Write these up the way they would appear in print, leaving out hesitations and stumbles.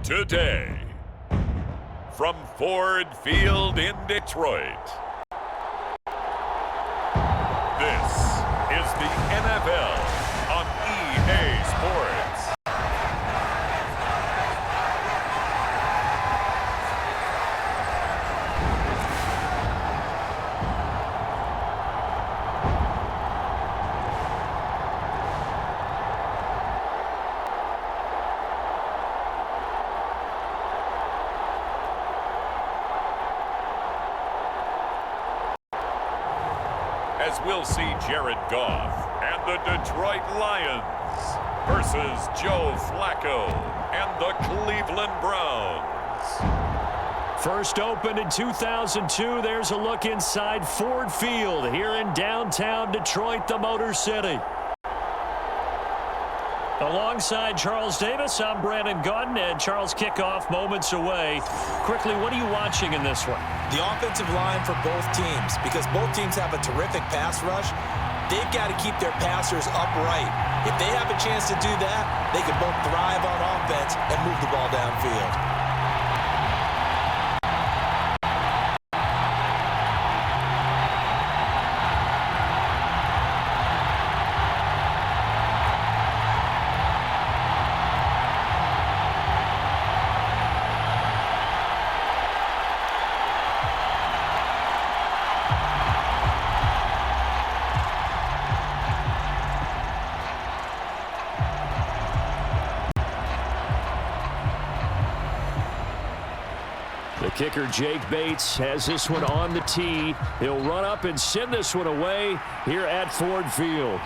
Today, from Ford Field in Detroit, this is the NFL on EA Sports. As we'll see Jared Goff and the Detroit Lions versus Joe Flacco and the Cleveland Browns. First opened in 2002, there's a look inside Ford Field here in downtown Detroit, the Motor City. Alongside Charles Davis, I'm Brandon Gaudin, and Charles, kickoff moments away. Quickly, what are you watching in this one? The offensive line for both teams, because both teams have a terrific pass rush. They've got to keep their passers upright. If they have a chance to do that, they can both thrive on offense and move the ball downfield. The kicker, Jake Bates, has this one on the tee. He'll run up and send this one away here at Ford Field.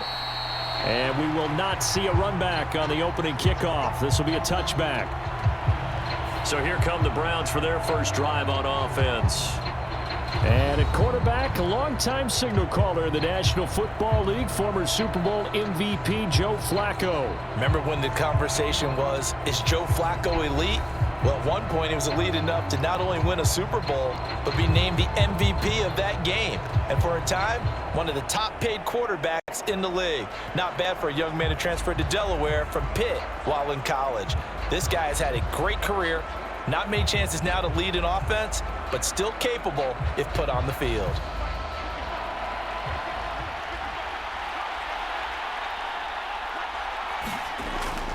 And we will not see a run back on the opening kickoff. This will be a touchback. So here come the Browns for their first drive on offense. And at quarterback, a longtime signal caller in the National Football League, former Super Bowl MVP Joe Flacco. Remember when the conversation was, is Joe Flacco elite? Well, at one point, he was elite enough to not only win a Super Bowl, but be named the MVP of that game. And for a time, one of the top-paid quarterbacks in the league. Not bad for a young man who transferred to Delaware from Pitt while in college. This guy has had a great career. Not many chances now to lead an offense, but still capable if put on the field.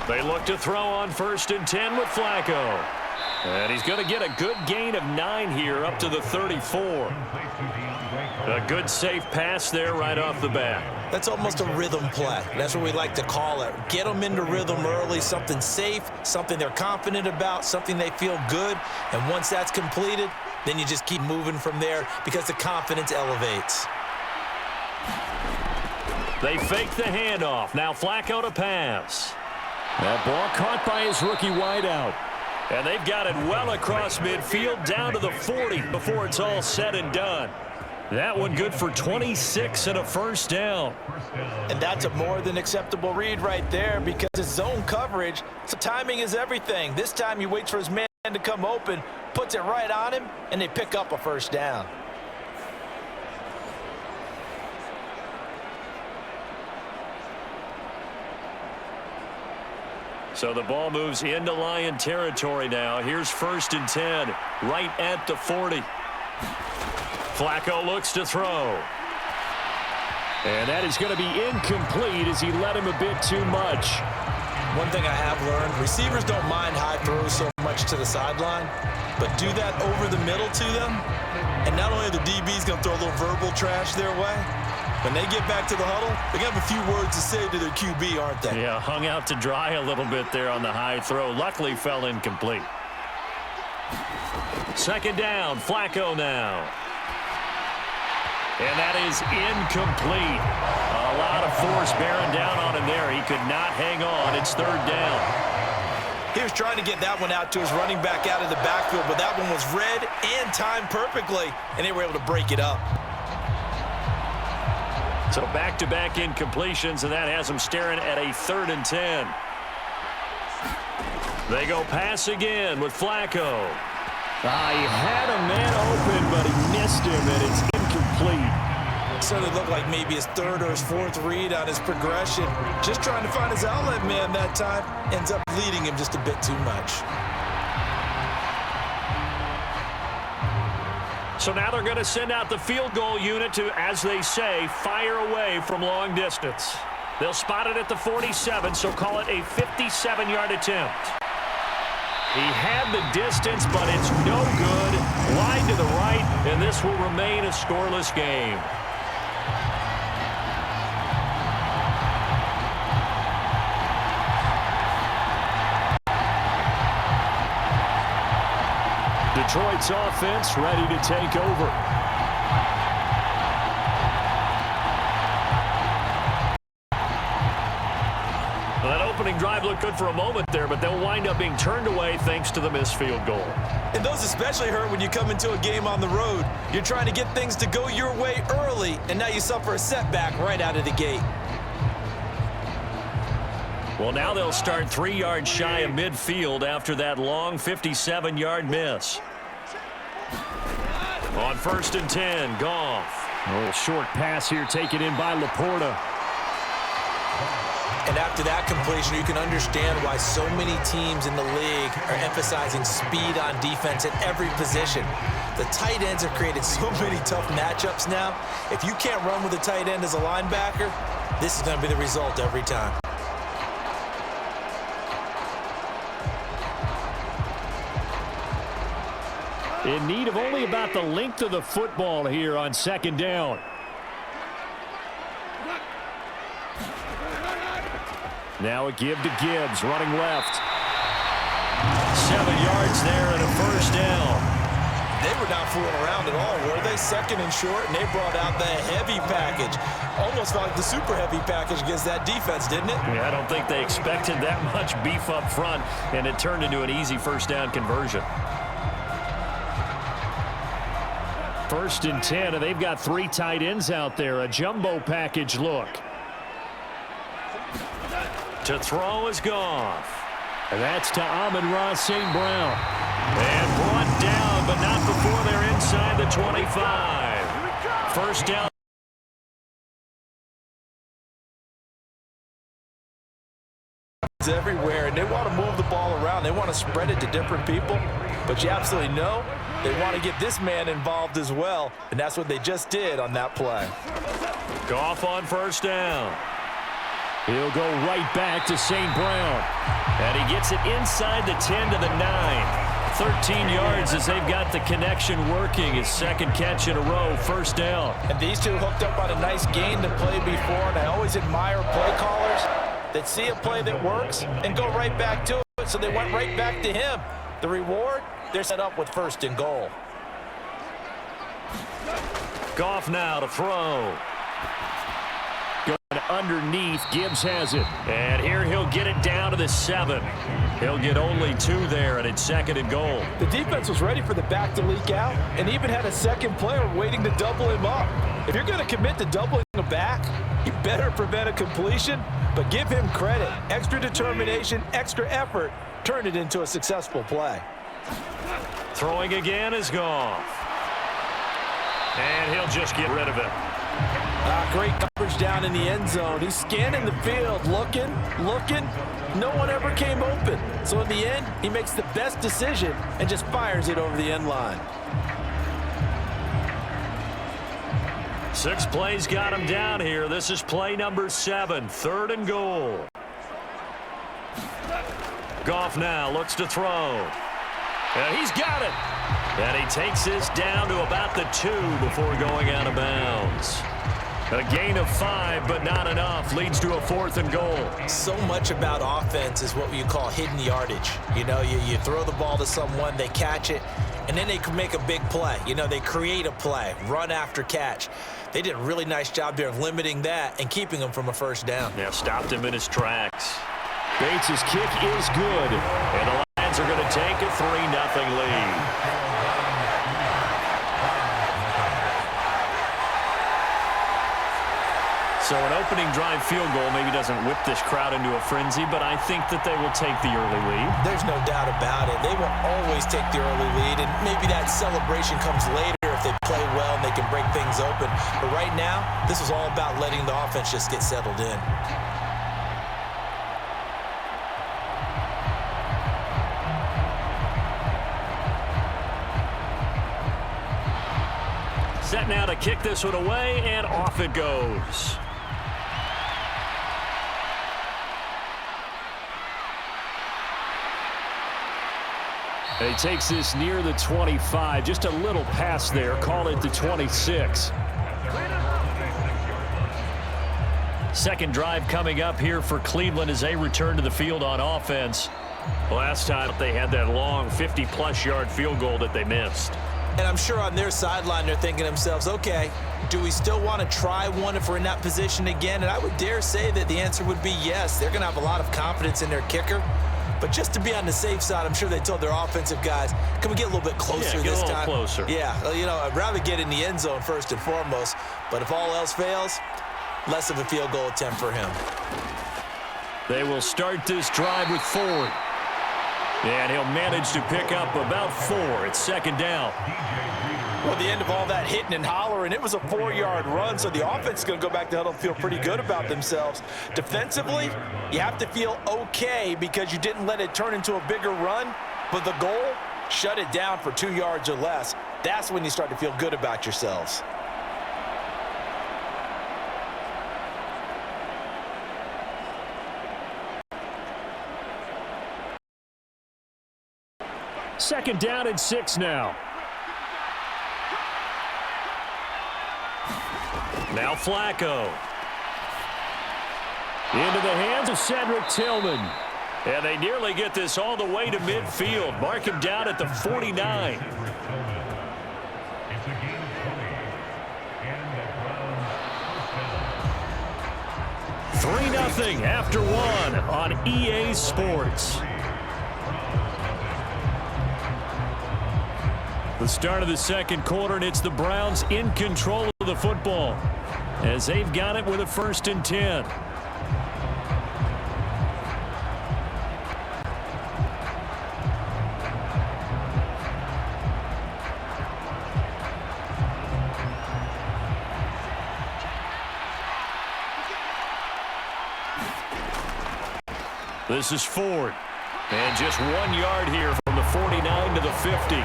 They look to throw on 1st and 10 with Flacco. And he's going to get a good gain of 9 here up to the 34. A good safe pass there right off the bat. That's almost a rhythm play. That's what we like to call it. Get them into rhythm early, something safe, something they're confident about, something they feel good. And once that's completed, then you just keep moving from there because the confidence elevates. They fake the handoff. Now Flacco to pass. That ball caught by his rookie wideout. And they've got it well across midfield down to the 40 before it's all said and done. That one good for 26 and a first down. And that's a more than acceptable read right there because it's zone coverage, so timing is everything. This time he waits for his man to come open, puts it right on him, and they pick up a first down. So the ball moves into Lion territory now. Here's 1st and 10, right at the 40. Flacco looks to throw. And that is going to be incomplete as he led him a bit too much. One thing I have learned, receivers don't mind high throws so much to the sideline, but do that over the middle to them, and not only are the DBs going to throw a little verbal trash their way, when they get back to the huddle, they're going to have a few words to say to their QB, aren't they? Yeah, hung out to dry a little bit there on the high throw. Luckily fell incomplete. 2nd down, Flacco now. And that is incomplete. A lot of force bearing down on him there. He could not hang on. It's 3rd down. He was trying to get that one out to his running back out of the backfield, but that one was read and timed perfectly, and they were able to break it up. So back-to-back incompletions, and that has them staring at a 3rd and 10. They go pass again with Flacco. He had a man open, but he missed him, and it's incomplete. Certainly looked like maybe his 3rd or his 4th read on his progression. Just trying to find his outlet man that time. Ends up leading him just a bit too much. So now they're going to send out the field goal unit to, as they say, fire away from long distance. They'll spot it at the 47, so call it a 57-yard attempt. He had the distance, but it's no good. Wide to the right, and this will remain a scoreless game. Detroit's offense ready to take over. Well, that opening drive looked good for a moment there, but they'll wind up being turned away thanks to the missed field goal. And those especially hurt when you come into a game on the road. You're trying to get things to go your way early, and now you suffer a setback right out of the gate. Well, now they'll start 3 yards shy of midfield after that long 57-yard miss. On 1st and 10, Goff. A little short pass here taken in by Laporta. And after that completion, you can understand why so many teams in the league are emphasizing speed on defense at every position. The tight ends have created so many tough matchups now. If you can't run with a tight end as a linebacker, this is going to be the result every time. In need of only about the length of the football here on 2nd down. Now a give to Gibbs, running left. 7 yards there and a 1st down. They were not fooling around at all, were they? 2nd and short, and they brought out the heavy package. Almost like the super heavy package against that defense, didn't it? Yeah, I don't think they expected that much beef up front, and it turned into an easy 1st down conversion. 1st and 10, and they've got 3 tight ends out there. A jumbo package look. To throw is Goff. And that's to Amon-Ra St. Brown. And brought down, but not before they're inside the 25. 1st down. It's everywhere, and they want to move the ball around. They want to spread it to different people. But you absolutely know they want to get this man involved as well, and that's what they just did on that play. Goff on 1st down. He'll go right back to St. Brown. And he gets it inside the 10 to the 9. 13 yards as they've got the connection working. His 2nd catch in a row, 1st down. And these two hooked up on a nice gain to play before, and I always admire play callers that see a play that works and go right back to it. So they went right back to him. The reward, they're set up with 1st and goal. Goff now to throw. Going underneath, Gibbs has it. And here he'll get it down to the 7. He'll get only 2 there, and it's 2nd and goal. The defense was ready for the back to leak out and even had a 2nd player waiting to double him up. If you're going to commit to doubling a back, you better prevent a completion, but give him credit. Extra determination, extra effort, turned it into a successful play. Throwing again is Goff. And he'll just get rid of it. Great coverage down in the end zone. He's scanning the field, looking. No one ever came open. So in the end, he makes the best decision and just fires it over the end line. 6 plays got him down here. This is play number 7, 3rd and goal. Goff now looks to throw. And he's got it. And he takes this down to about the 2 before going out of bounds. A gain of 5, but not enough. Leads to a 4th and goal. So much about offense is what you call hidden yardage. You know, you throw the ball to someone, they catch it, and then they can make a big play. You know, they create a play, run after catch. They did a really nice job there of limiting that and keeping him from a 1st down. Yeah, stopped him in his tracks. Bates' kick is good, and the Lions are going to take a 3-0 lead. So an opening drive field goal maybe doesn't whip this crowd into a frenzy, but I think that they will take the early lead. There's no doubt about it. They will always take the early lead, and maybe that celebration comes later if they play well and they can break things open. But right now, this is all about letting the offense just get settled in. set now to kick this one away, and off it goes. He takes this near the 25, just a little pass there. Call it the 26. Second drive coming up here for Cleveland as they return to the field on offense. Last time they had that long 50-plus yard field goal that they missed. And I'm sure on their sideline they're thinking to themselves, okay, do we still want to try one if we're in that position again? And I would dare say that the answer would be yes. They're going to have a lot of confidence in their kicker. But just to be on the safe side, I'm sure they told their offensive guys, can we get a little bit closer this time? Closer. Yeah, you know, I'd rather get in the end zone first and foremost. But if all else fails, less of a field goal attempt for him. They will start this drive with Ford. And he'll manage to pick up about 4. It's second down. Well, the end of all that hitting and hollering, it was a 4-yard run, so the offense is going to go back to huddle and feel pretty good about themselves. Defensively, you have to feel okay because you didn't let it turn into a bigger run, but the goal, shut it down for 2 yards or less. That's when you start to feel good about yourselves. Second down and 6 now. Now Flacco. Into the hands of Cedric Tillman. And they nearly get this all the way to midfield. Mark him down at the 49. Three 0 after 1 on EA Sports. The start of the second quarter, and it's the Browns in control of the football as they've got it with a 1st and 10. This is Ford. And just 1 yard here from the 49 to the 50.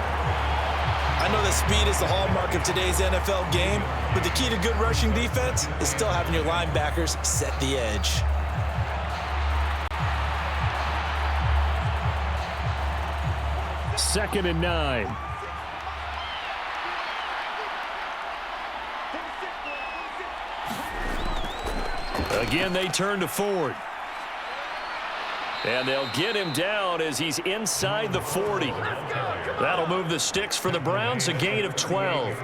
I know that speed is the hallmark of today's NFL game, but the key to good rushing defense is still having your linebackers set the edge. Second and 9. Again, they turn to Ford. And they'll get him down as he's inside the 40. That'll move the sticks for the Browns, a gain of 12.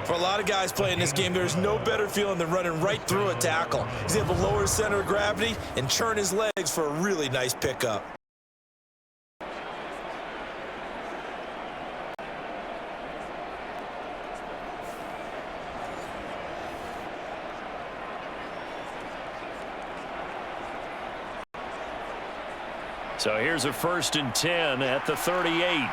For a lot of guys playing this game, there's no better feeling than running right through a tackle. He's able to lower his center of gravity and turn his legs for a really nice pickup. So here's a 1st and 10 at the 38.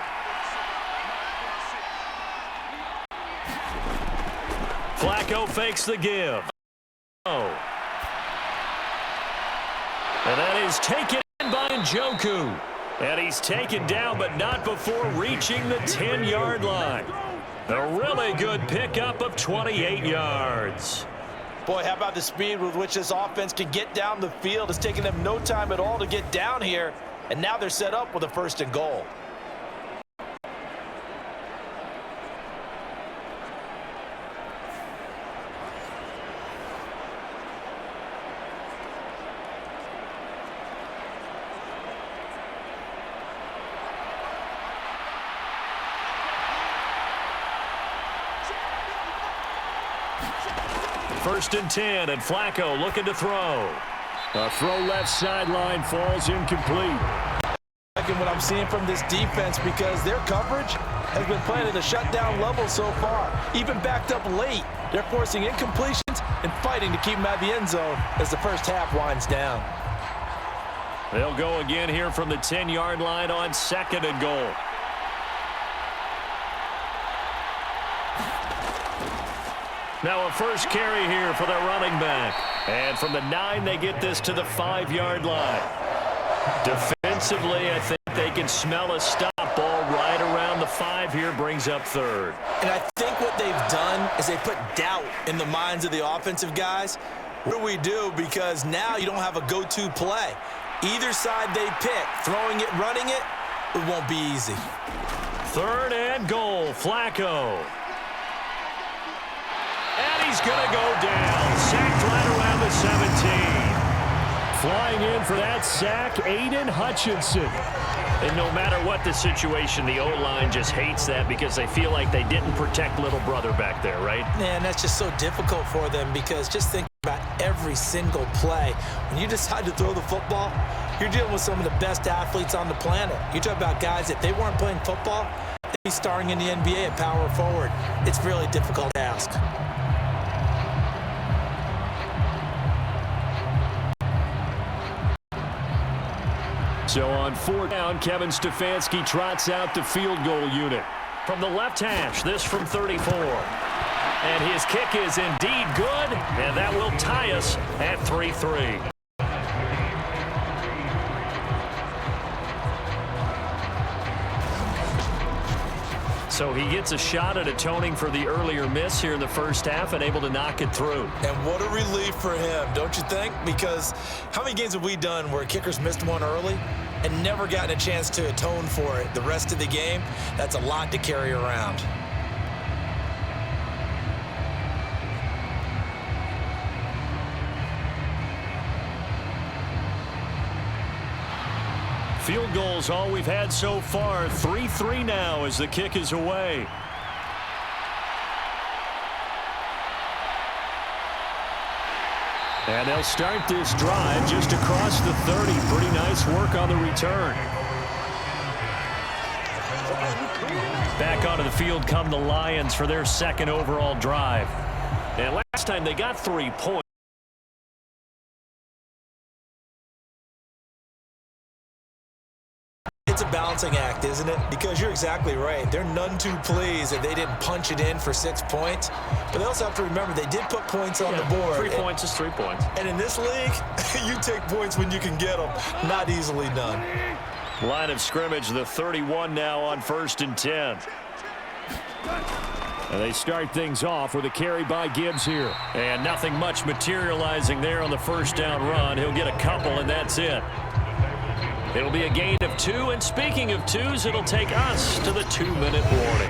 Flacco fakes the give. Oh. And that is taken by Njoku. And he's taken down, but not before reaching the 10-yard line. A really good pickup of 28 yards. Boy, how about the speed with which this offense can get down the field? It's taken them no time at all to get down here. And now they're set up with a 1st and goal. First and 10, and Flacco looking to throw. A throw left sideline falls incomplete. Liking what I'm seeing from this defense because their coverage has been playing at a shutdown level so far. Even backed up late, they're forcing incompletions and fighting to keep them out of the end zone as the first half winds down. They'll go again here from the 10-yard line on 2nd and goal. Now a first carry here for their running back. And from the 9, they get this to the 5-yard line. Defensively, I think they can smell a stop football right around the 5 here, brings up third. And I think what they've done is they put doubt in the minds of the offensive guys. What do we do? Because now you don't have a go-to play. Either side they pick, throwing it, running it, it won't be easy. 3rd and goal, Flacco. And he's going to go down. Sacked right around the 17. Flying in for that sack, Aiden Hutchinson. And no matter what the situation, the O-line just hates that because they feel like they didn't protect little brother back there, right? Man, that's just so difficult for them because just think about every single play. When you decide to throw the football, you're dealing with some of the best athletes on the planet. You talk about guys, if they weren't playing football, they'd be starring in the NBA at power forward. It's really difficult to ask. So on 4th down, Kevin Stefanski trots out the field goal unit. From the left hash, this from 34. And his kick is indeed good, and that will tie us at 3-3. So he gets a shot at atoning for the earlier miss here in the first half and able to knock it through. And what a relief for him, don't you think? Because how many games have we done where kickers missed one early and never gotten a chance to atone for it the rest of the game? That's a lot to carry around. Field goals all we've had so far. 3-3 now as the kick is away. And they'll start this drive just across the 30. Pretty nice work on the return. Back onto the field come the Lions for their 2nd overall drive. And last time they got 3 points. It's a balancing act, isn't it? Because you're exactly right. They're none too pleased that they didn't punch it in for 6 points. But they also have to remember they did put points on the board. 3 points is 3 points. And in this league, you take points when you can get them. Not easily done. Line of scrimmage, the 31 now on 1st and 10. And they start things off with a carry by Gibbs here. And nothing much materializing there on the 1st down run. He'll get a couple, and that's it. It'll be a gain of 2, and speaking of 2s, it'll take us to the 2-minute warning.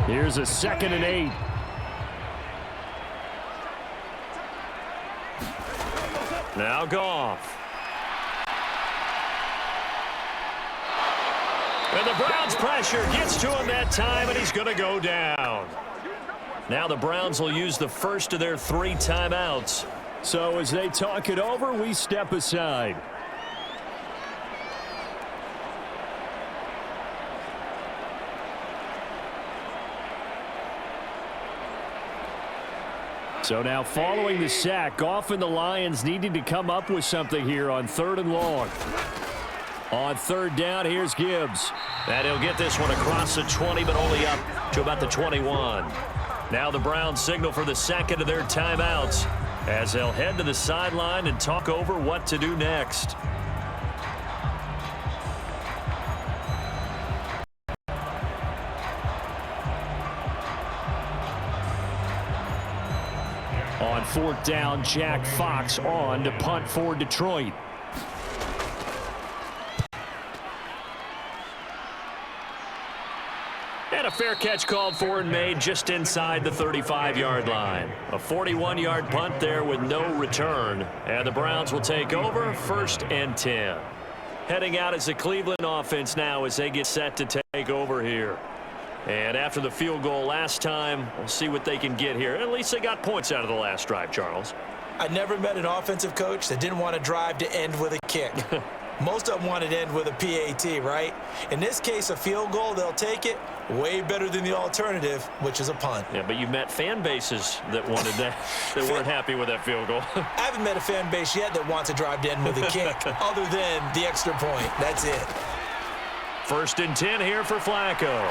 Here's a 2nd and 8. Now Goff. And the Browns pressure gets to him that time, and he's going to go down. Now the Browns will use the first of their 3 timeouts. So as they talk it over, we step aside. So now following the sack, Goff and the Lions needing to come up with something here on 3rd and long. On 3rd down, here's Gibbs. And he'll get this one across the 20, but only up to about the 21. Now the Browns signal for the 2nd of their timeouts as they'll head to the sideline and talk over what to do next. On 4th down, Jack Fox on to punt for Detroit. And a fair catch called for and made just inside the 35-yard line. A 41-yard punt there with no return. And the Browns will take over 1st and 10. Heading out as the Cleveland offense now as they get set to take over here. And after the field goal last time, we'll see what they can get here. At least they got points out of the last drive, Charles. I never met an offensive coach that didn't want to drive to end with a kick. Most of them wanted to end with a PAT, right? In this case, a field goal, they'll take it. Way better than the alternative, which is a punt. Yeah, but you've met fan bases that wanted that, that weren't happy with that field goal. I haven't met a fan base yet that wants to drive to end with a kick, other than the extra point. That's it. 1st and 10 here for Flacco.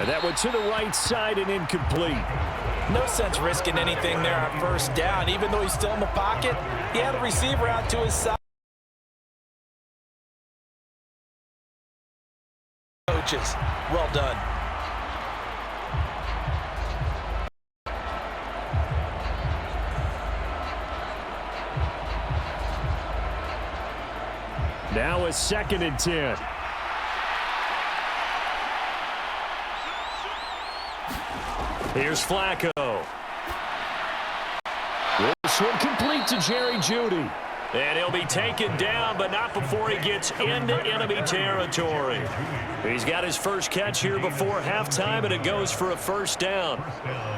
And that went to the right side and incomplete. No sense risking anything there on first down. Even though he's still in the pocket, he had a receiver out to his side. Coaches, well done. Now a 2nd and 10. Here's Flacco. This one complete to Jerry Jeudy. And he'll be taken down, but not before he gets into enemy territory. He's got his first catch here before halftime, and it goes for a first down.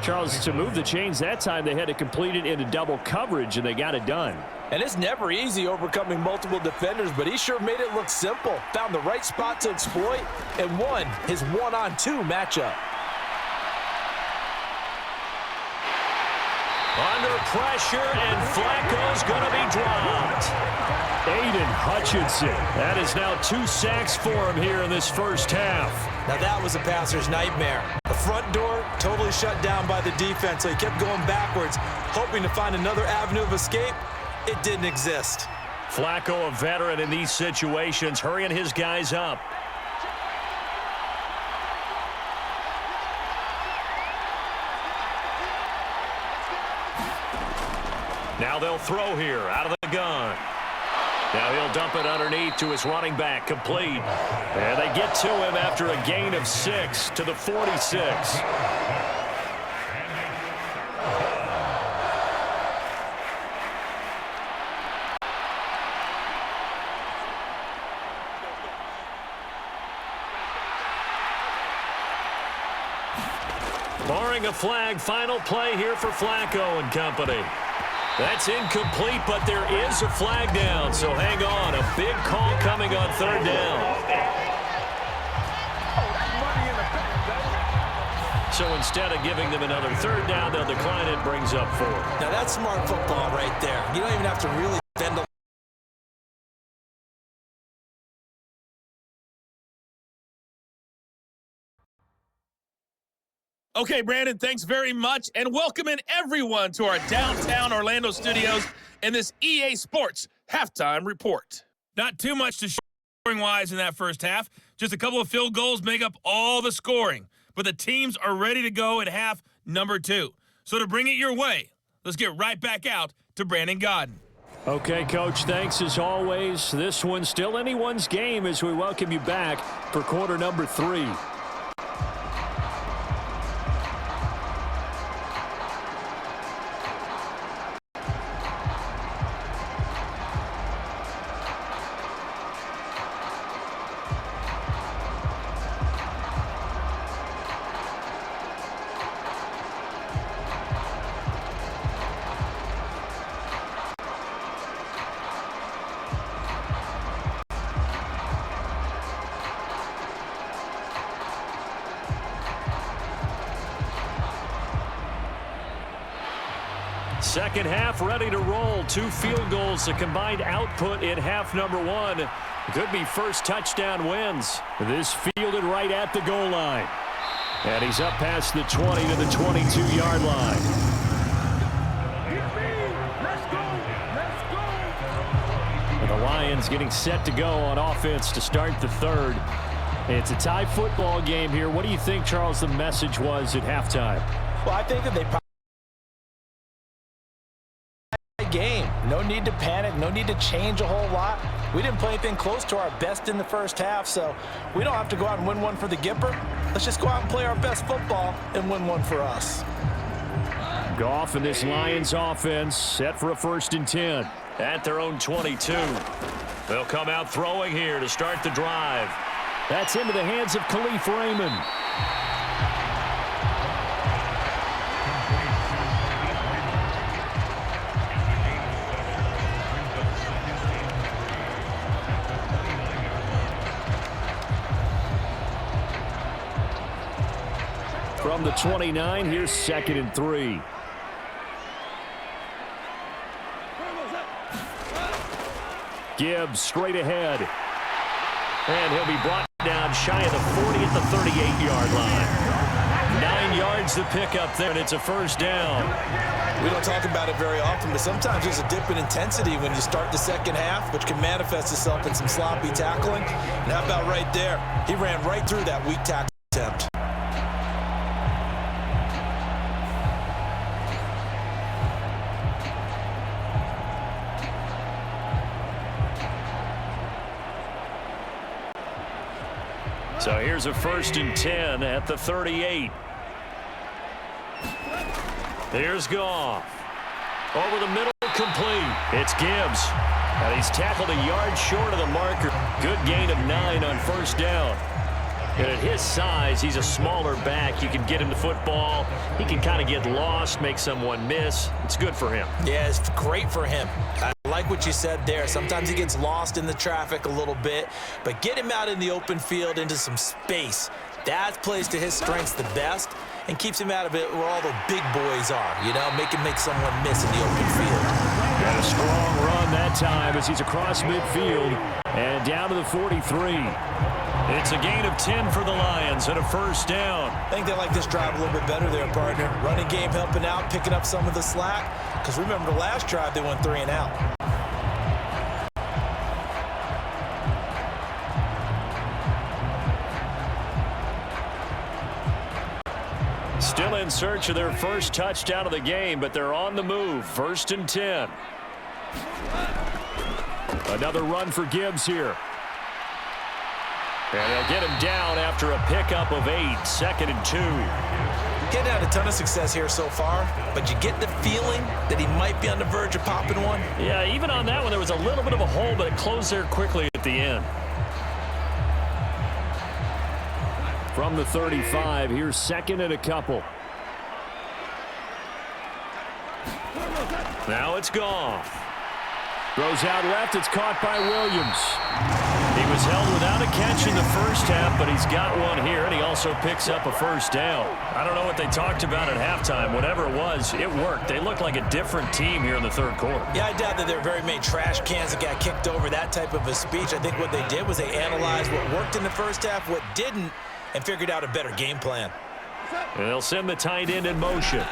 Charles, to move the chains that time, they had to complete it into double coverage, and they got it done. And it's never easy overcoming multiple defenders, but he sure made it look simple. Found the right spot to exploit and won his one-on-two matchup. Under pressure, and Flacco's going to be dropped. Aiden Hutchinson. That is now 2 sacks for him here in this first half. Now that was a passer's nightmare. The front door totally shut down by the defense, so he kept going backwards, hoping to find another avenue of escape. It didn't exist. Flacco, a veteran in these situations, hurrying his guys up. Now they'll throw here out of the gun. Now he'll dump it underneath to his running back, complete. And they get to him after a gain of 6 to the 46. Barring a flag, final play here for Flacco and company. That's incomplete, but there is a flag down, so hang on. A big call coming on 3rd down. So instead of giving them another 3rd down, they'll decline it, brings up 4. Now that's smart football right there. You don't even have to really defend a Okay, Brandon, thanks very much, and welcome in everyone to our downtown Orlando studios in this EA Sports Halftime Report. Not too much to scoring-wise in that first half. Just a couple of field goals make up all the scoring. But the teams are ready to go at half number 2. So to bring it your way, let's get right back out to Brandon Gaudin. Okay, Coach, thanks as always. This one's still anyone's game as we welcome you back for quarter number 3. Second half ready to roll. 2 field goals, the combined output in half number 1. Could be first touchdown wins. This fielded right at the goal line. And he's up past the 20 to the 22-yard line. And the Lions getting set to go on offense to start the 3rd. It's a tie football game here. What do you think, Charles, the message was at halftime? Well, I think that they game. No need to panic. No need to change a whole lot. We didn't play anything close to our best in the first half, so we don't have to go out and win one for the Gipper. Let's just go out and play our best football and win one for us. Goff and this Lions offense set for a 1st and 10 at their own 22. They'll come out throwing here to start the drive. That's into the hands of Khalif Raymond. From the 29, here's 2nd and 3. Gibbs straight ahead. And he'll be brought down shy of the 40 at the 38-yard line. 9 yards to pick up there, and it's a first down. We don't talk about it very often, but sometimes there's a dip in intensity when you start the second half, which can manifest itself in some sloppy tackling. And how about right there? He ran right through that weak tackle attempt. So here's a 1st and 10 at the 38. Here's Goff. Over the middle, complete. It's Gibbs. And he's tackled a yard short of the marker. Good gain of 9 on first down. And at his size, he's a smaller back. You can get him the football. He can kind of get lost, make someone miss. It's good for him. Yeah, it's great for him. I like what you said there. Sometimes he gets lost in the traffic a little bit, but get him out in the open field into some space. That plays to his strengths the best and keeps him out of it where all the big boys are, you know, make someone miss in the open field. Got a strong run that time as he's across midfield and down to the 43. It's a gain of 10 for the Lions and a first down. I think they like this drive a little bit better there, partner. Running game helping out, picking up some of the slack. Because remember the last drive, they went 3 and out. Still in search of their first touchdown of the game, but they're on the move. 1st and 10. Another run for Gibbs here. And they'll get him down after a pickup of 8. 2nd and 2. Getting had a ton of success here so far, but you get the feeling that he might be on the verge of popping one. Yeah, even on that one, there was a little bit of a hole, but it closed there quickly at the end. From the 35, here's 2nd and a couple. Now it's Goff. Throws out left. It's caught by Williams. He was held without a catch in the first half, but he's got one here, and he also picks up a first down. I don't know what they talked about at halftime. Whatever it was, it worked. They looked like a different team here in the third quarter. Yeah, I doubt that there were very many trash cans that got kicked over, that type of a speech. I think what they did was they analyzed what worked in the first half, what didn't, and figured out a better game plan. And they'll send the tight end in motion.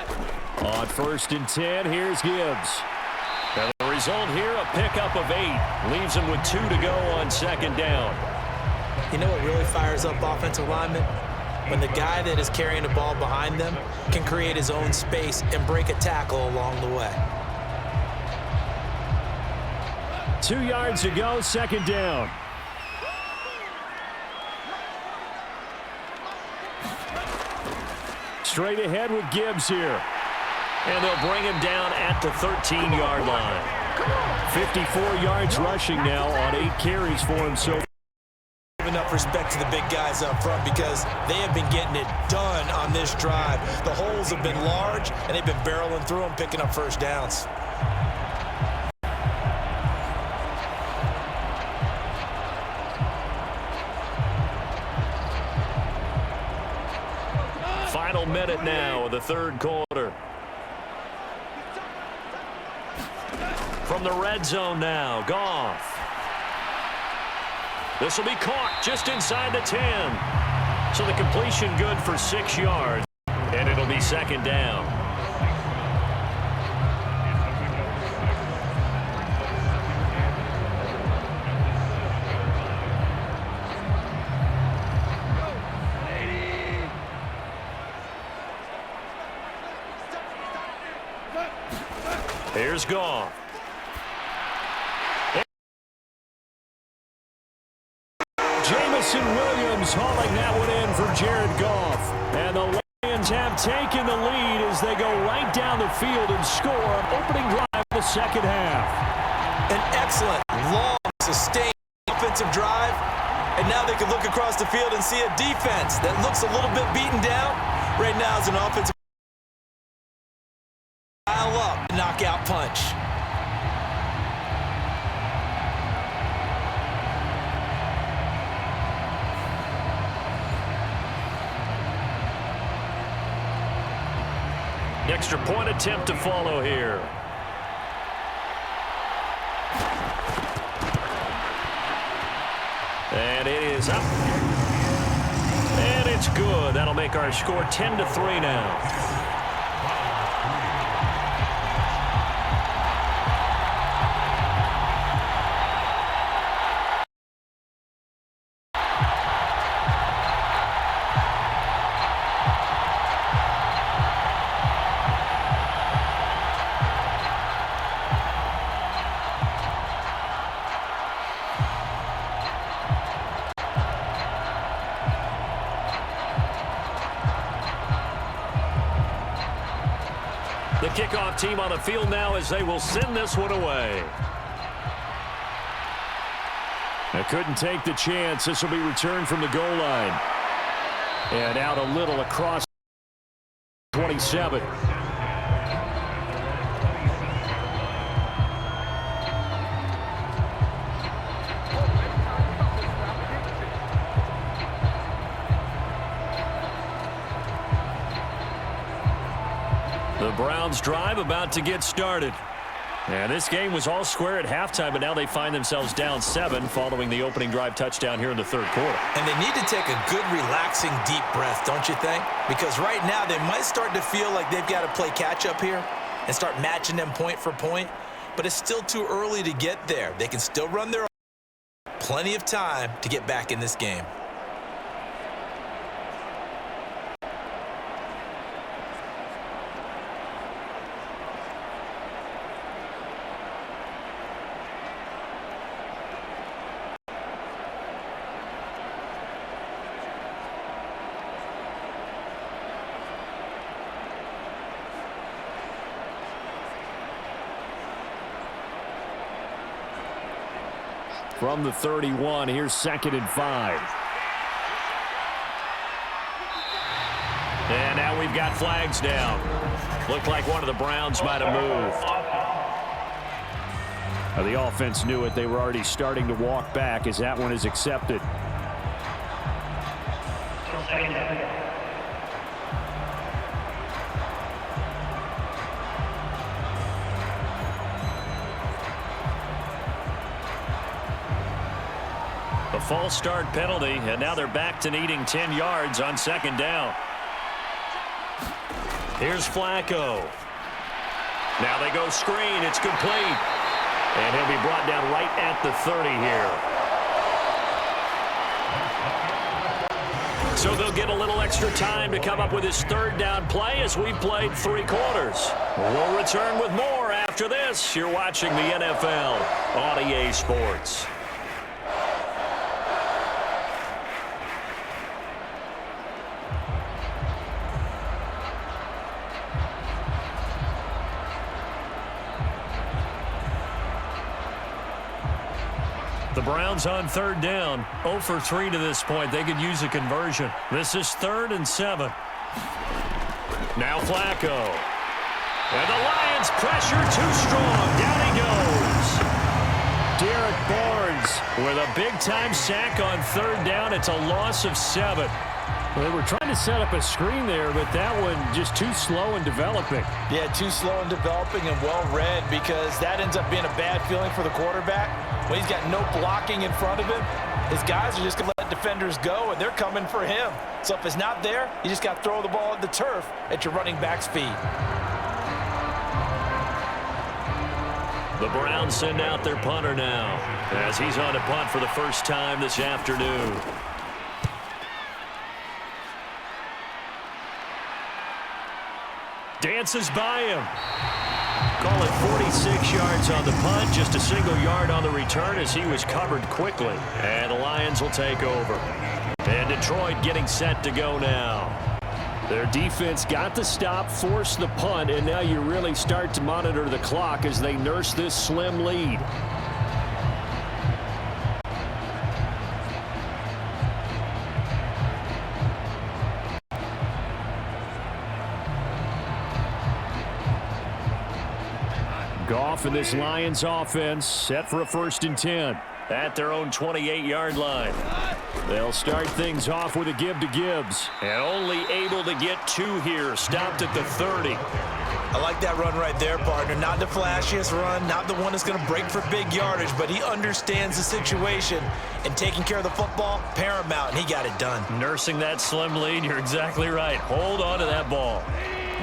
On 1st and 10, here's Gibbs. And the result here, a pickup of 8. Leaves him with 2 to go on 2nd down. You know what really fires up offensive linemen? When the guy that is carrying the ball behind them can create his own space and break a tackle along the way. 2 yards to go, 2nd down. Straight ahead with Gibbs here. And they'll bring him down at the 13-yard line. 54 yards rushing now on 8 carries for him so far. Give enough respect to the big guys up front because they have been getting it done on this drive. The holes have been large, and they've been barreling through them, picking up first downs. Final minute now of the third quarter. From the red zone now, Goff. This will be caught just inside the 10. So the completion good for 6 yards. And it'll be 2nd down. Here's Goff. Jamison Williams hauling that one in for Jared Goff. And the Lions have taken the lead as they go right down the field and score on opening drive of the second half. An excellent, long, sustained offensive drive. And now they can look across the field and see a defense that looks a little bit beaten down. Right now is an offensive pile up, knockout punch. Extra point attempt to follow here. And it is up. It's good. That'll make our score 10-3 now. The kickoff team on the field now as they will send this one away. They couldn't take the chance. This will be returned from the goal line. And out a little across 27. The Browns drive about to get started. And this game was all square at halftime, but now they find themselves down 7 following the opening drive touchdown here in the third quarter. And they need to take a good, relaxing, deep breath, don't you think? Because right now they might start to feel like they've got to play catch-up here and start matching them point for point. But it's still too early to get there. They can still run their own. Plenty of time to get back in this game. From the 31, here's 2nd and 5. And now we've got flags down. Looked like one of the Browns might have moved. Now the offense knew it. They were already starting to walk back as that one is accepted. A false start penalty, and now they're back to needing 10 yards on 2nd down. Here's Flacco. Now they go screen. It's complete. And he'll be brought down right at the 30 here. So they'll get a little extra time to come up with his 3rd down play as we've played 3 quarters. We'll return with more after this. You're watching the NFL on EA Sports. The Browns on 3rd down, 0 for 3 to this point. They could use a conversion. This is 3rd and 7. Now Flacco. And the Lions pressure too strong. Down he goes. Derek Barnes with a big-time sack on 3rd down. It's a loss of 7. Well, they were trying to set up a screen there, but that one just too slow in developing. Yeah, too slow in developing and well read, because that ends up being a bad feeling for the quarterback. When he's got no blocking in front of him, his guys are just going to let defenders go, and they're coming for him. So if it's not there, you just got to throw the ball at the turf at your running back's feet. The Browns send out their punter now as he's on to punt for the first time this afternoon. Dances by him. Call it 46 yards on the punt, just a single yard on the return as he was covered quickly. And the Lions will take over. And Detroit getting set to go now. Their defense got the stop, forced the punt, and now you really start to monitor the clock as they nurse this slim lead. Goff and this Lions offense set for a 1st and 10 at their own 28-yard line. They'll start things off with a give to Gibbs, and only able to get 2 here, stopped at the 30. I like that run right there, partner. Not the flashiest run, not the one that's going to break for big yardage, but he understands the situation, and taking care of the football, paramount, and he got it done. Nursing that slim lead, you're exactly right. Hold on to that ball.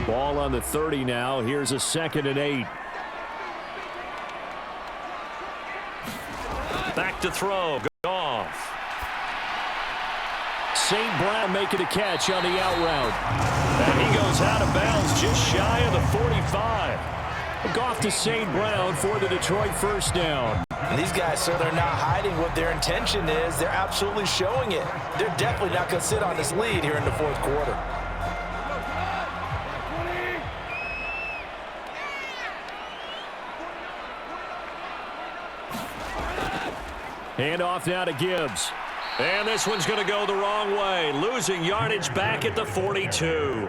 Ball on the 30 now. Here's a 2nd and 8. Back to throw. Goff. St. Brown making a catch on the out route. And he goes out of bounds just shy of the 45. Goff to St. Brown for the Detroit first down. And these guys, sir, they're not hiding what their intention is. They're absolutely showing it. They're definitely not going to sit on this lead here in the fourth quarter. Hand off now to Gibbs. And this one's going to go the wrong way. Losing yardage back at the 42.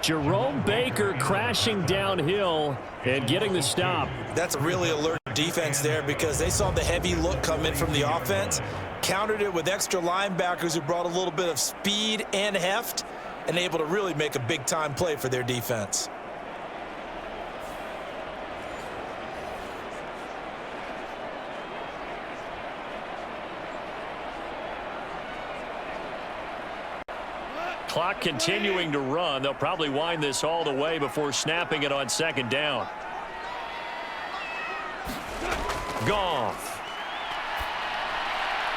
Jerome Baker crashing downhill and getting the stop. That's a really alert defense there because they saw the heavy look come in from the offense, countered it with extra linebackers who brought a little bit of speed and heft, and able to really make a big-time play for their defense. Clock continuing to run. They'll probably wind this all the way before snapping it on 2nd down. Goff.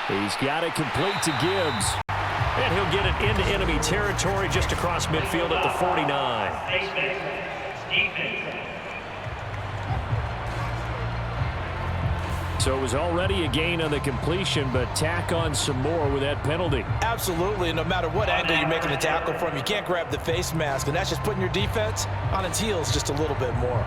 He's got it complete to Gibbs. And he'll get it into enemy territory just across midfield at the 49. So it was already a gain on the completion, but tack on some more with that penalty. Absolutely. No matter what angle you're making the tackle from, you can't grab the face mask, and that's just putting your defense on its heels just a little bit more.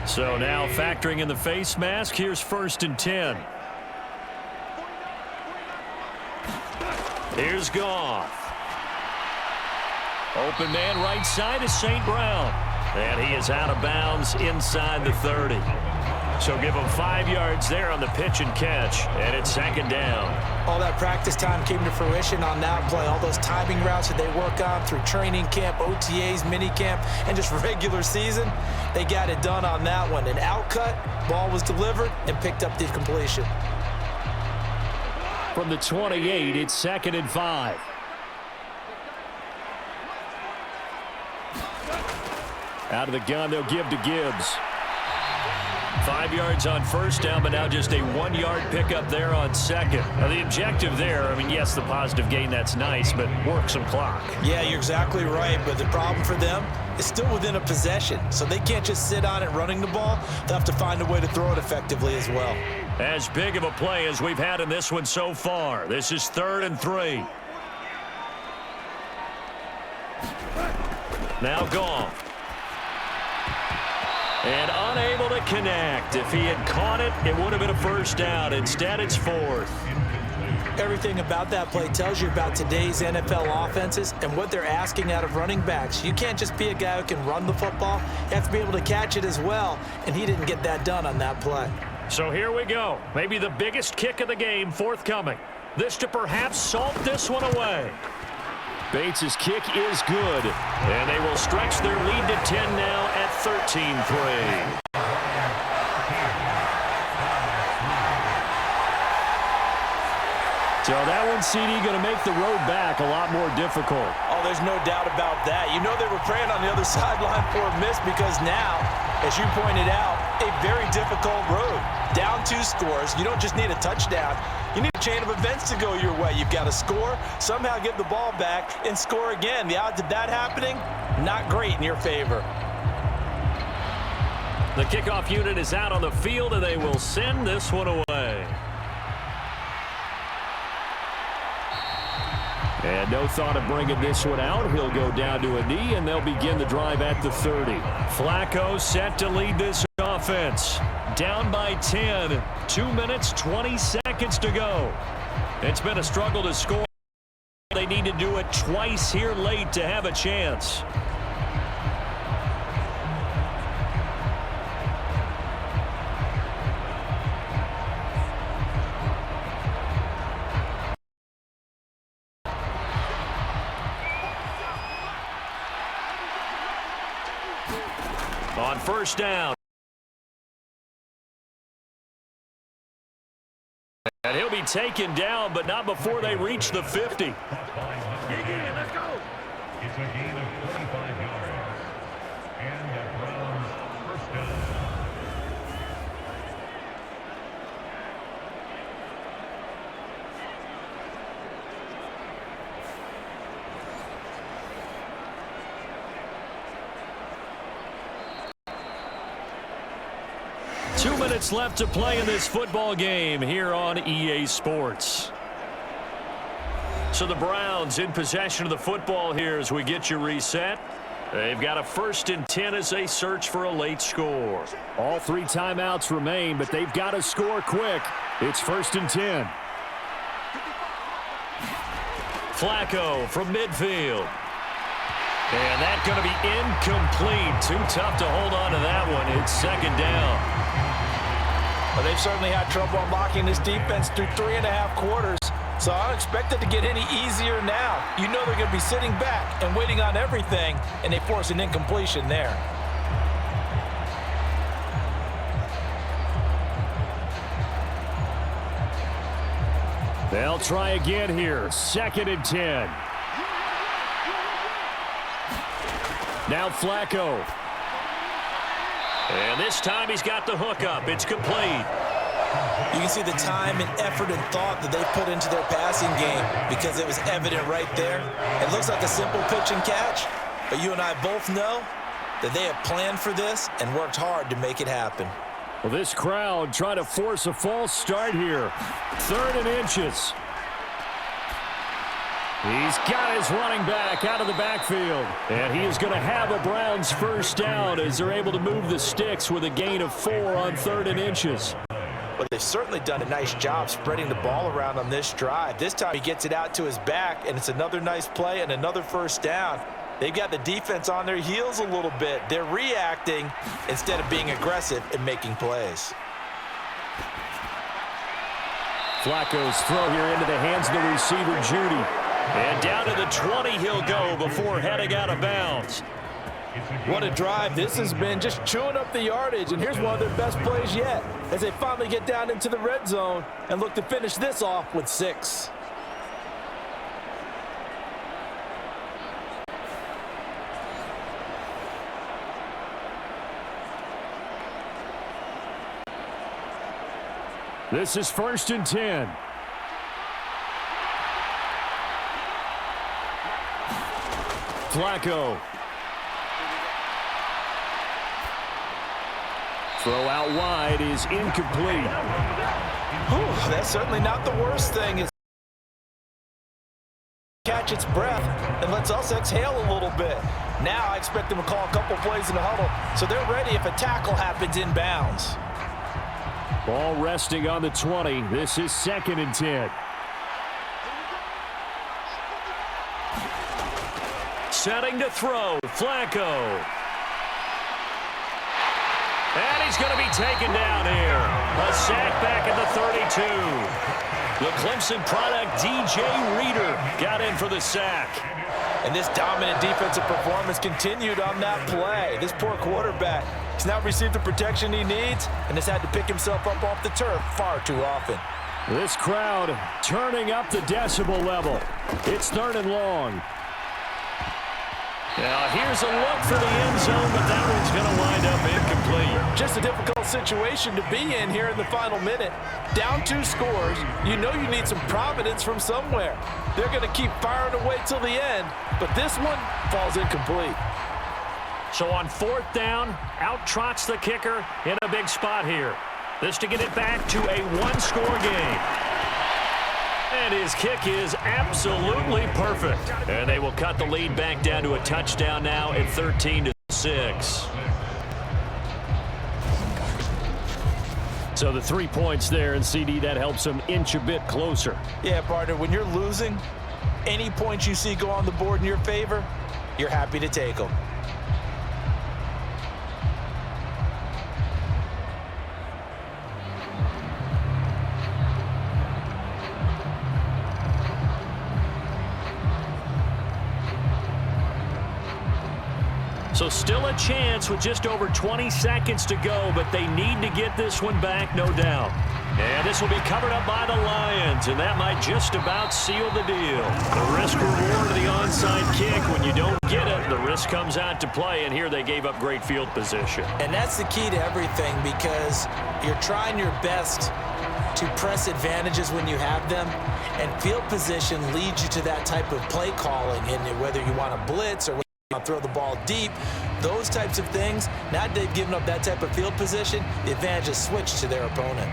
So now factoring in the face mask, here's 1st and 10. Here's Goff. Open man right side is St. Brown. And he is out of bounds inside the 30. So give him 5 yards there on the pitch and catch. And it's 2nd down. All that practice time came to fruition on that play. All those timing routes that they work on through training camp, OTAs, minicamp, and just regular season, they got it done on that one. An outcut, ball was delivered, and picked up the completion. From the 28, it's 2nd and 5. Out of the gun, they'll give to Gibbs. 5 yards on 1st down, but now just a 1-yard pickup there on 2nd. Now the objective there, I mean, yes, the positive gain, that's nice, but work some clock. Yeah, you're exactly right, but the problem for them is still within a possession, so they can't just sit on it running the ball. They'll have to find a way to throw it effectively as well. As big of a play as we've had in this one so far. This is 3rd and 3. Now Goff. And unable to connect. If he had caught it, it would have been a 1st down. Instead, it's 4th. Everything about that play tells you about today's NFL offenses and what they're asking out of running backs. You can't just be a guy who can run the football. You have to be able to catch it as well, and he didn't get that done on that play. So here we go. Maybe the biggest kick of the game forthcoming. This to perhaps salt this one away. Bates' kick is good. And they will stretch their lead to 10 now at 13-3. So that one, CD, going to make the road back a lot more difficult. Oh, there's no doubt about that. You know they were praying on the other sideline for a miss because now, as you pointed out, a very difficult road. Down 2 scores. You don't just need a touchdown. You need a chain of events to go your way. You've got to score, somehow get the ball back, and score again. The odds of that happening, not great in your favor. The kickoff unit is out on the field, and they will send this one away. And no thought of bringing this one out. He'll go down to a knee, and they'll begin the drive at the 30. Flacco set to lead this offense. Down by 10. 2 minutes, 20 seconds to go. It's been a struggle to score. They need to do it twice here late to have a chance. On first down. And he'll be taken down, but not before they reach the 50. Let's go. It's a gain of 45 yards. And the Browns first down. Two minutes left to play in this football game here on EA Sports. So the Browns in possession of the football here as we get you reset. They've got a 1st and 10 as they search for a late score. All 3 timeouts remain, but they've got to score quick. It's 1st and 10. Flacco from midfield. And that's going to be incomplete. Too tough to hold on to that one. It's 2nd down. Well, they've certainly had trouble unlocking this defense through 3.5 quarters, so I don't expect it to get any easier now. You know they're going to be sitting back and waiting on everything, and they force an incompletion there. They'll try again here. 2nd and 10. Now Flacco. And this time he's got the hook up. It's complete. You can see the time and effort and thought that they put into their passing game because it was evident right there. It looks like a simple pitch and catch, but you and I both know that they have planned for this and worked hard to make it happen. Well, this crowd trying to force a false start here. 3rd and inches. He's got his running back out of the backfield. And he is going to have a Browns first down as they're able to move the sticks with a gain of 4 on 3rd and inches. But they've certainly done a nice job spreading the ball around on this drive. This time he gets it out to his back, and it's another nice play and another first down. They've got the defense on their heels a little bit. They're reacting instead of being aggressive and making plays. Flacco's throw here into the hands of the receiver, Judy. And down to the 20 he'll go before heading out of bounds. What a drive this has been, just chewing up the yardage, and here's one of their best plays yet as they finally get down into the red zone and look to finish this off with 6. This is 1st and 10. Flacco. Throw out wide is incomplete. Whew, that's certainly not the worst thing. It's catch its breath and lets us exhale a little bit. Now I expect them to call a couple plays in the huddle so they're ready if a tackle happens inbounds. Ball resting on the 20. This is 2nd and 10. Setting to throw, Flacco. And he's going to be taken down here. A sack back at the 32. The Clemson product, DJ Reader, got in for the sack. And this dominant defensive performance continued on that play. This poor quarterback has now received the protection he needs and has had to pick himself up off the turf far too often. This crowd turning up the decibel level. It's 3rd and long. Now here's a look for the end zone, but that one's going to wind up incomplete. Just a difficult situation to be in here in the final minute. Down 2 scores, you know you need some providence from somewhere. They're going to keep firing away till the end, but this one falls incomplete. So on 4th down, out trots the kicker in a big spot here. This to get it back to a 1-score game. And his kick is absolutely perfect. And they will cut the lead back down to a touchdown now at 13-6. So the 3 points there, and CD, that helps them inch a bit closer. Yeah, partner, when you're losing, any points you see go on the board in your favor, you're happy to take them. So still a chance with just over 20 seconds to go, but they need to get this one back, no doubt. And this will be covered up by the Lions, and that might just about seal the deal. The risk-reward of the onside kick, when you don't get it, the risk comes out to play, and here they gave up great field position. And that's the key to everything, because you're trying your best to press advantages when you have them, and field position leads you to that type of play calling, and whether you want to blitz or whether you want to throw the ball deep, those types of things. Now that they've given up that type of field position, the advantage is switched to their opponent.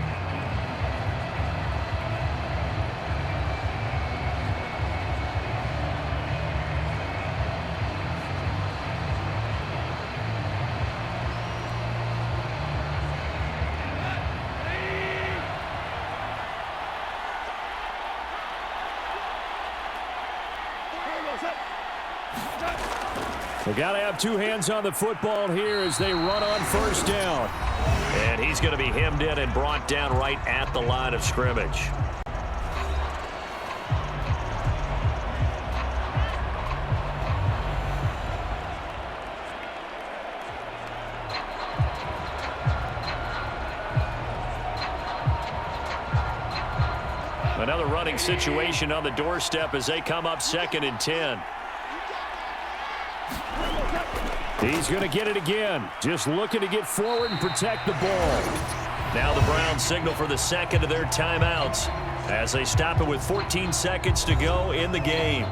They got to have two hands on the football here as they run on first down. And he's going to be hemmed in and brought down right at the line of scrimmage. Another running situation on the doorstep as they come up 2nd and 10. He's going to get it again. Just looking to get forward and protect the ball. Now the Browns signal for the second of their timeouts as they stop it with 14 seconds to go in the game.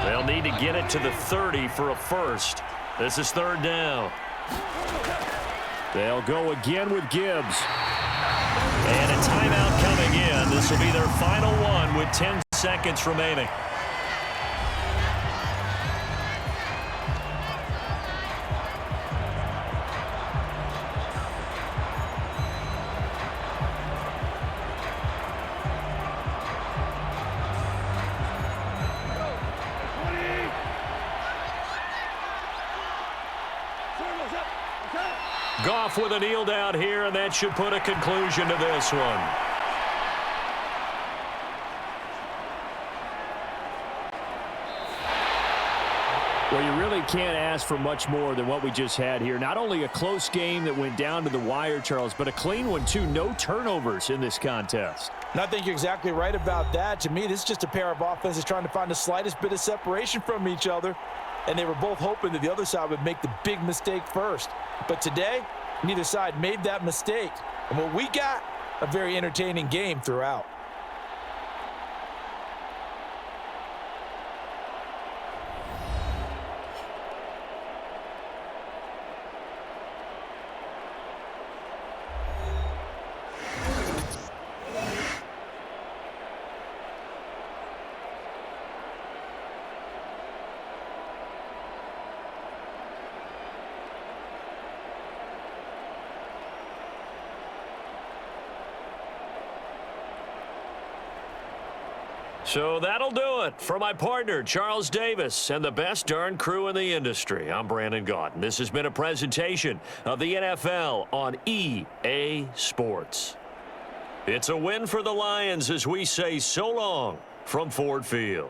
They'll need to get it to the 30 for a first. This is 3rd down. They'll go again with Gibbs. And a timeout coming in. This will be their final one with 10 seconds remaining. Goff with a kneel down here, and that should put a conclusion to this one. Well, you really can't ask for much more than what we just had here. Not only a close game that went down to the wire, Charles, but a clean one, too. No turnovers in this contest. And I think you're exactly right about that. To me, this is just a pair of offenses trying to find the slightest bit of separation from each other. And they were both hoping that the other side would make the big mistake first. But today, neither side made that mistake. And what we got, a very entertaining game throughout. So that'll do it. For my partner, Charles Davis, and the best darn crew in the industry, I'm Brandon Gaudin. This has been a presentation of the NFL on EA Sports. It's a win for the Lions as we say so long from Ford Field.